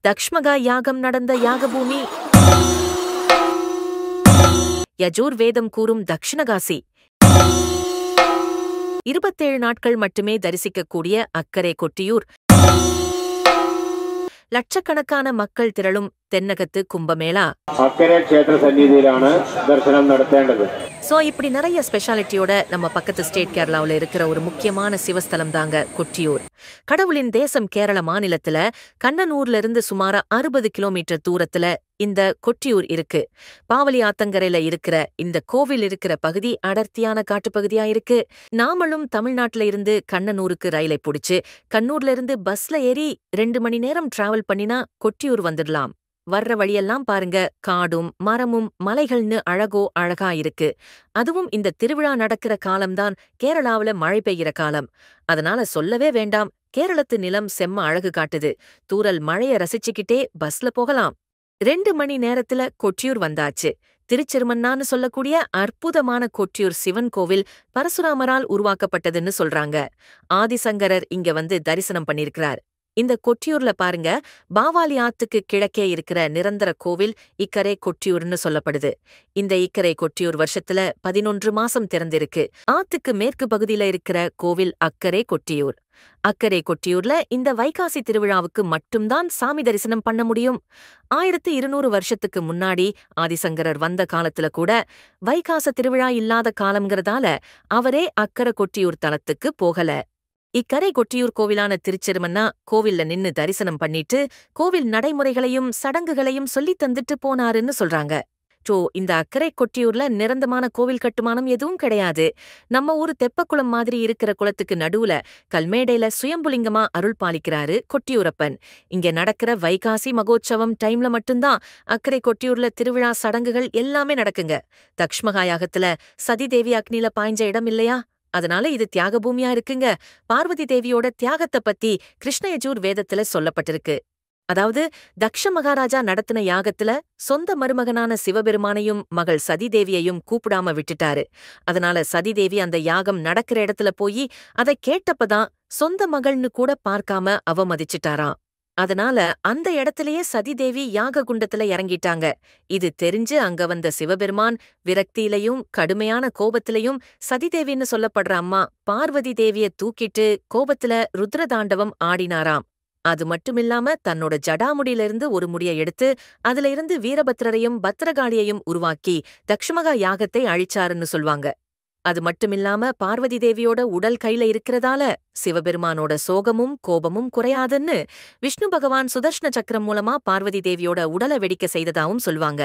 தக்ஷ்மகா யாகம் நடந்த யாகபூமி யஜுர்வேதம் கூறும் தக்ஷிணகாசி. 27 நாட்கள் மட்டுமே தரிசிக்கக்கூடிய அக்கரை கொட்டியூர். லட்சக்கணக்கான மக்கள் திரளும் தென்னகத்து கும்பமேளா. அக்கரை க்ஷேத்திர சந்நிதியிலான தரிசனம் நடத்தேண்டது. சோ இப்படி நிறைய ஸ்பெஷாலிட்டியோட நம்ம பக்கத்து ஸ்டேட் கேரளாவில் இருக்கிற ஒரு முக்கியமான சிவஸ்தலம் தாங்க கொட்டியூர். கடவுளின் தேசம் கேரள மாநிலத்துல கண்ணனூர்ல இருந்து சுமார 60 கிலோமீட்டர் தூரத்துல இந்த கொட்டியூர் இருக்கு. பாவலி ஆத்தங்கரையில இருக்கிற இந்த கோவில் இருக்கிற பகுதி அடர்த்தியான காட்டுப்பகுதியா இருக்கு. நாமளும் தமிழ்நாட்டுல இருந்து கண்ணனூருக்கு ரயிலை பிடிச்சு கண்ணூர்ல இருந்து பஸ்ல ஏறி 2 மணி நேரம் டிராவல் பண்ணினா கொட்டியூர் வந்துடலாம். வர்ற வழியெல்லாம் பாருங்க, காடும் மரமும் மலைகள்னு அழகோ அழகா இருக்கு. அதுவும் இந்த திருவிழா நடக்கிற காலம்தான் கேரளாவுல மழை பெய்கிற காலம். அதனால சொல்லவே வேண்டாம், கேரளத்து நிலம் செம்ம அழகு காட்டுது. தூறல் மழைய ரசிச்சுக்கிட்டே பஸ்ல போகலாம். 2 மணி நேரத்துல கொட்டியூர் வந்தாச்சு. திருச்சிறுமன்னான்னு சொல்லக்கூடிய அற்புதமான கொட்டியூர் சிவன் கோவில் பரசுராமரால் உருவாக்கப்பட்டதுன்னு சொல்றாங்க. ஆதிசங்கரர் இங்க வந்து தரிசனம் பண்ணிருக்கிறார். இந்த கொட்டியூர்ல பாருங்க, பாவாலி ஆத்துக்கு கிழக்கே இருக்கிற நிரந்தர கோவில் இக்கரை கொட்டியூர்னு சொல்லப்படுது. இந்த இக்கரை கொட்டியூர் வருஷத்துல 11 மாசம் திறந்திருக்கு. ஆத்துக்கு மேற்கு பகுதியில இருக்கிற கோவில் அக்கரை கொட்டியூர். அக்கரை கொட்டியூர்ல இந்த வைகாசி திருவிழாவுக்கு மட்டும்தான் சாமி தரிசனம் பண்ண முடியும். 1200 வருஷத்துக்கு முன்னாடி ஆதிசங்கரர் வந்த காலத்துல கூட வைகாச திருவிழா இல்லாத காலம்ங்கிறதால அவரே அக்கரை கொட்டியூர் தலத்துக்கு போகல. இக்கரை கொட்டியூர் கோவிலான திருச்சிறுமன்னா கோவில்ல நின்னு தரிசனம் பண்ணிட்டு கோவில் நடைமுறைகளையும் சடங்குகளையும் சொல்லித் தந்துட்டு போனாருன்னு சொல்றாங்க. இந்த அக்கரை கொட்டியூர்ல நிரந்தரமான கோவில் கட்டுமானம் எதுவும் கிடையாது. நம்ம ஊரு தெப்பக்குளம் மாதிரி இருக்கிற குளத்துக்கு நடுவுல கல்மேடையில சுயம்புலிங்கமா அருள் பாலிக்கிறாரு கொட்டியூரப்பன். இங்க நடக்கிற வைகாசி மகோற்சவம் டைம்ல மட்டும்தான் அக்கரை கொட்டியூர்ல திருவிழா சடங்குகள் எல்லாமே நடக்குங்க. தக்ஷ்மகா யாகத்துல சதிதேவி அக்னில பாய்ஞ்ச இடம் இல்லையா, அதனால இது தியாக பூமியா இருக்குங்க. பார்வதி தேவியோட தியாகத்தை பத்தி கிருஷ்ணயஜூர் வேதத்துல சொல்லப்பட்டிருக்கு. அதாவது தக்ஷ மகாராஜா நடத்தின யாகத்துல சொந்த மருமகனான சிவபெருமானையும் மகள் சதிதேவியையும் கூப்பிடாம விட்டுட்டாரு. அதனால சதிதேவி அந்த யாகம் நடக்கிற இடத்துல போய் அதை கேட்டப்பதான் சொந்த மகள்னு கூட பார்க்காம அவமதிச்சிட்டாராம். அதனால அந்த இடத்திலேயே சதிதேவி யாக குண்டத்துல இறங்கிட்டாங்க. இது தெரிஞ்சு அங்க வந்த சிவபெருமான் விரக்தியிலையும் கடுமையான கோபத்திலையும் சதிதேவின்னு சொல்லப்படுற அம்மா பார்வதி தேவிய தூக்கிட்டு கோபத்துல ருத்ரதாண்டவம் ஆடினாராம். அது மட்டுமில்லாம தன்னோட ஜடாமுடியிலிருந்து ஒரு முடியை எடுத்து அதுல இருந்து வீரபத்ரரையும் பத்ரகாளியையும் உருவாக்கி தக்ஷமகா யாகத்தை அழிச்சாருன்னு சொல்வாங்க. அது மட்டுமில்லாம பார்வதி தேவியோட உடல் கையில இருக்கிறதால சிவபெருமானோட சோகமும் கோபமும் குறையாதுன்னு விஷ்ணு பகவான் சுதர்ஷ்ண சக்கரம் மூலமா பார்வதி தேவியோட உடலை வெடிக்க செய்ததாவும் சொல்வாங்க.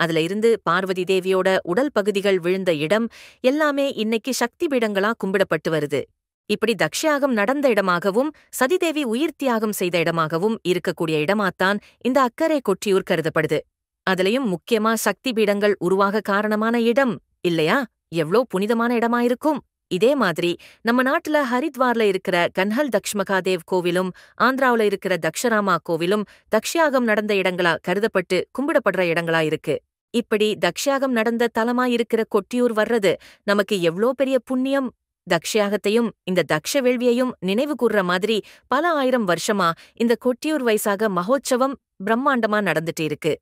அதுல இருந்து பார்வதி தேவியோட உடல் பகுதிகள் விழுந்த இடம் எல்லாமே இன்னைக்கு சக்தி பீடங்களா கும்பிடப்பட்டு வருது. இப்படி தக்ஷயாகம் நடந்த இடமாகவும் சதிதேவி உயிர் தியாகம் செய்த இடமாகவும் இருக்கக்கூடிய இடமாத்தான் இந்த அக்கரை கொட்டியூர் கருதப்படுது. அதுலயும் முக்கியமா சக்தி பீடங்கள் உருவாக காரணமான இடம் இல்லையா, எவ்ளோ புனிதமான இடமா இருக்கும். இதே மாதிரி நம்ம நாட்டுல ஹரித்வார்ல இருக்கிற கன்ஹல் தக்ஷ்மகாதேவ் கோவிலும் ஆந்திராவுல இருக்கிற தக்ஷராமா கோவிலும் தக்ஷயாகம் நடந்த இடங்களா கருதப்பட்டு கும்பிடப்படுற இடங்களா இருக்கு. இப்படி தக்ஷயாகம் நடந்த தலமா இருக்கிற கொட்டியூர் வர்றது நமக்கு எவ்ளோ பெரிய புண்ணியம். தக்ஷயாகத்தையும் இந்த தக்ஷ வேள்வியையும் நினைவு கூர்ற மாதிரி பல ஆயிரம் வருஷமா இந்த கொட்டியூர் வைசாக மகோற்சவம் பிரம்மாண்டமா நடந்துட்டு இருக்கு.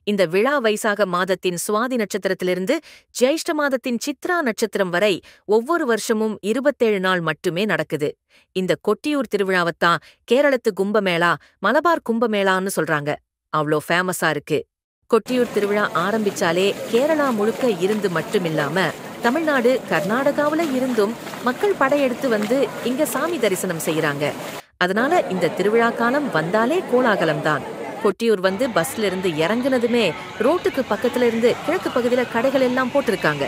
இந்த விழா வைசாக மாதத்தின் சுவாதி நட்சத்திரத்திலிருந்து ஜெயிஷ்ட மாதத்தின் சித்ரா நட்சத்திரம் வரை ஒவ்வொரு வருஷமும் 27 நாள் மட்டுமே நடக்குது. இந்த கொட்டியூர் திருவிழாவத்தான் கேரளத்து கும்பமேளா, மலபார் கும்பமேளான்னு சொல்றாங்க. அவ்ளோ ஃபேமஸா இருக்கு. கொட்டியூர் திருவிழா ஆரம்பிச்சாலே கேரளா முழுக்க இருந்து மட்டுமில்லாம தமிழ்நாடு கர்நாடகாவுல இருந்தும் மக்கள் படையெடுத்து வந்து இங்க சாமி தரிசனம் செய்யறாங்க. அதனால இந்த திருவிழா காலம் வந்தாலே கோலாகலம்தான். கொட்டியூர் வந்து பஸ்ல இருந்து இறங்குனதுமே ரோட்டுக்கு பக்கத்துல இருந்து கிழக்கு பகுதியில கடைகள் எல்லாம் போட்டிருக்காங்க.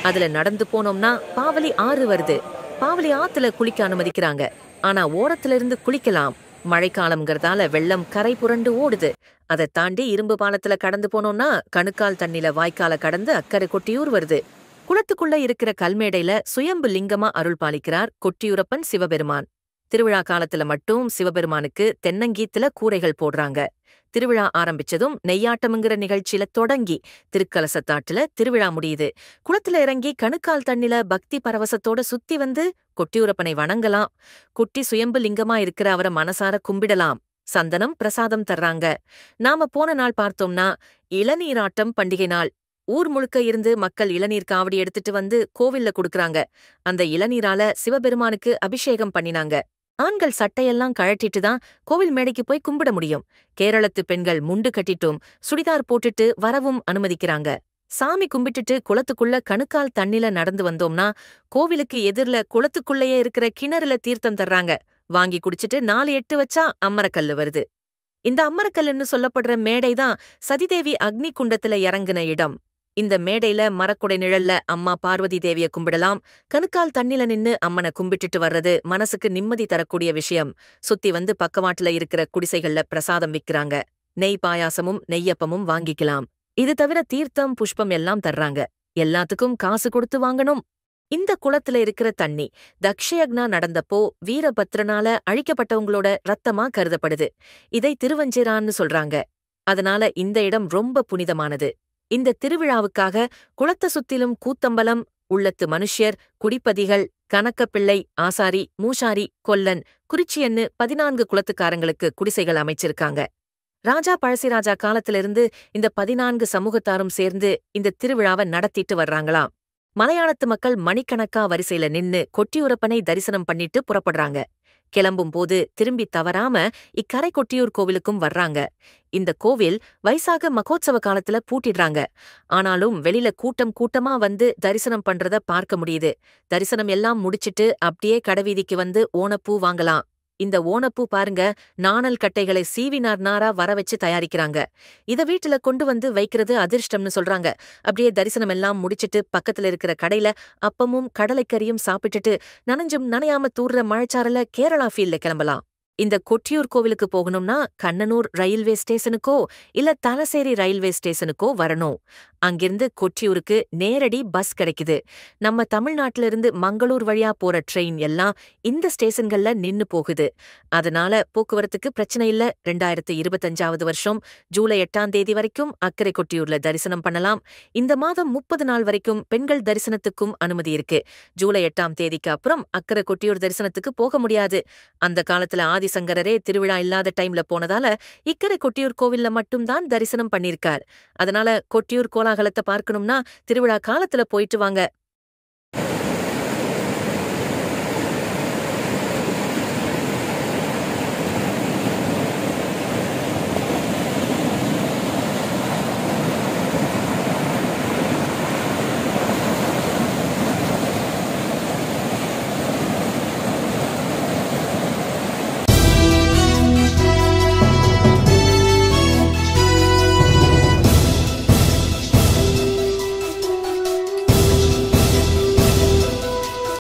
அதுல நடந்து போனோம்னா பாவலி ஆறு வருது. பாவலி ஆத்துல குளிக்க அனுமதிக்கிறாங்க. ஆனா ஓரத்துல இருந்து குளிக்கலாம். மழைக்காலம்ங்கிறதால வெள்ளம் கரை புரண்டு ஓடுது. அதை தாண்டி இரும்பு பாலத்துல கடந்து போனோம்னா கணுக்கால் தண்ணில வாய்க்கால கடந்து அக்கரை கொட்டியூர் வருது. குளத்துக்குள்ள இருக்கிற கல்மேடையில சுயம்பு லிங்கமா அருள் பாலிக்கிறார் கொட்டியூரப்பன் சிவபெருமான். திருவிழா காலத்துல மட்டும் சிவபெருமானுக்கு தென்னங்கீத்துல கூரைகள் போடுறாங்க. திருவிழா ஆரம்பிச்சதும் நெய்யாட்டம்ங்கிற நிகழ்ச்சியில தொடங்கி திருக்கலசத்தாட்டுல திருவிழா முடியுது. குளத்துல இறங்கி கணுக்கால் தண்ணில பக்தி பரவசத்தோட சுத்தி வந்து கொட்டியூரப்பனை வணங்கலாம். குட்டி சுயம்பு லிங்கமா இருக்கிற அவரை மனசார கும்பிடலாம். சந்தனம் பிரசாதம் தர்றாங்க. நாம போன நாள் பார்த்தோம்னா இளநீராட்டம் பண்டிகை நாள். ஊர் முழுக்க இருந்து மக்கள் இளநீர் காவடி எடுத்துட்டு வந்து கோவில்ல குடுக்கறாங்க. அந்த இளநீரால சிவபெருமானுக்கு அபிஷேகம் பண்ணினாங்க. ஆண்கள் சட்டையெல்லாம் கழட்டிட்டு தான் கோவில் மேடைக்கு போய் கும்பிட முடியும். கேரளத்து பெண்கள் முண்டு கட்டிட்டும் சுடிதார் போட்டுட்டு வரவும் அனுமதிக்கிறாங்க. சாமி கும்பிட்டுட்டு குளத்துக்குள்ள கணுக்கால் தண்ணில நடந்து வந்தோம்னா கோவிலுக்கு எதிர்ல குளத்துக்குள்ளேயே இருக்கிற கிணறுல தீர்த்தம் தர்றாங்க. வாங்கி குடிச்சிட்டு 4 எட்டு வச்சா அம்மரக்கல்லு வருது. இந்த அம்மரக்கல்லுன்னு சொல்லப்படுற மேடைதான் சதிதேவி அக்னி குண்டத்துல இறங்குன இடம். இந்த மேடையில மரக்குடை நிழல்ல அம்மா பார்வதி தேவிய கும்பிடலாம். கணுக்கால் தண்ணில நின்னு அம்மனை கும்பிட்டுட்டு வர்றது மனசுக்கு நிம்மதி தரக்கூடிய விஷயம். சுத்தி வந்து பக்கவாட்டுல இருக்கிற குடிசைகள்ல பிரசாதம் விக்கிறாங்க. நெய் பாயாசமும் நெய்யப்பமும் வாங்கிக்கலாம். இது தவிர தீர்த்தம் புஷ்பம் எல்லாம் தர்றாங்க. எல்லாத்துக்கும் காசு கொடுத்து வாங்கணும். இந்த குளத்துல இருக்கிற தண்ணி தக்ஷயக்னா நடந்தப்போ வீரபத்ரனால அழிக்கப்பட்டவங்களோட ரத்தமா கருதப்படுது. இதை திருவஞ்சிரான்னு சொல்றாங்க. அதனால இந்த இடம் ரொம்ப புனிதமானது. இந்த திருவிழாவுக்காக குளத்த சுத்திலும் கூத்தம்பலம், உள்ளத்து மனுஷ்யர், குடிப்பதிகள், கணக்கப்பிள்ளை, ஆசாரி, மூஷாரி, கொல்லன், குறிச்சியன்னு 14 குளத்துக்காரங்களுக்கு குடிசைகள் அமைச்சிருக்காங்க. ராஜா பழசிராஜா காலத்திலிருந்து இந்த 14 சமூகத்தாரும் சேர்ந்து இந்த திருவிழாவை நடத்திட்டு வர்றாங்களாம். மலையாளத்து மக்கள் மணிக்கணக்கா வரிசையில நின்னு கொட்டியூரப்பனை தரிசனம் பண்ணிட்டு புறப்படுறாங்க. கிளம்பும் போது திரும்பி தவறாம இக்கரை கொட்டியூர் கோவிலுக்கும் வர்றாங்க. இந்த கோவில் வைசாக மகோத்சவ காலத்துல பூட்டிடுறாங்க. ஆனாலும் வெளியில கூட்டம் கூட்டமா வந்து தரிசனம் பண்றத பார்க்க முடியுது. தரிசனம் எல்லாம் முடிச்சிட்டு அப்படியே கடைவீதிக்கு வந்து ஓணப்பூ வாங்கலாம். இந்த ஓணப்பூ பாருங்க, நாணல் கட்டைகளை சீவி நாரா வர வச்சு தயாரிக்கிறாங்க. இத வீட்டுல கொண்டு வந்து வைக்கிறது அதிர்ஷ்டம்னு சொல்றாங்க. அப்படியே தரிசனம் எல்லாம் முடிச்சிட்டு பக்கத்துல இருக்கிற கடையில அப்பமும் கடலைக்கறியும் சாப்பிட்டுட்டு நனைஞ்சும் நனையாம தூர்ற மழைச்சாரல கேரளா ஃபீல்ல கிளம்பலாம். இந்த கொட்டியூர் கோவிலுக்கு போகணும்னா கண்ணனூர் ரயில்வே ஸ்டேஷனுக்கோ இல்ல தலசேரி ரயில்வே ஸ்டேஷனுக்கோ வரணும். அங்கிருந்து கொட்டியூருக்கு நேரடி பஸ் கிடைக்குது. நம்ம தமிழ்நாட்டில இருந்து மங்களூர் வழியா போற ட்ரெயின் எல்லாம் இந்த ஸ்டேஷன்கள்ல நின்னு போகுது. அதனால போக்குவரத்துக்கு பிரச்சனை இல்ல. 2025 வருஷம் ஜூலை 8ஆம் தேதி வரைக்கும் அக்கரை கொட்டியூர்ல தரிசனம் பண்ணலாம். இந்த மாதம் 30 நாள் வரைக்கும் பெண்கள் தரிசனத்துக்கும் அனுமதி இருக்கு. ஜூலை 8ஆம் தேதிக்கு அப்புறம் அக்கரை கொட்டியூர் தரிசனத்துக்கு போக முடியாது. அந்த காலத்துல ஆதிசங்கரரே திருவிழா இல்லாத டைம்ல போனதால இக்கரை கொட்டியூர் கோவில்ல மட்டும்தான் தரிசனம் பண்ணிருக்கார். அதனால கொட்டியூர் கோலாகலத்தை பார்க்கணும்னா திருவிழா காலத்துல போயிட்டு வாங்க.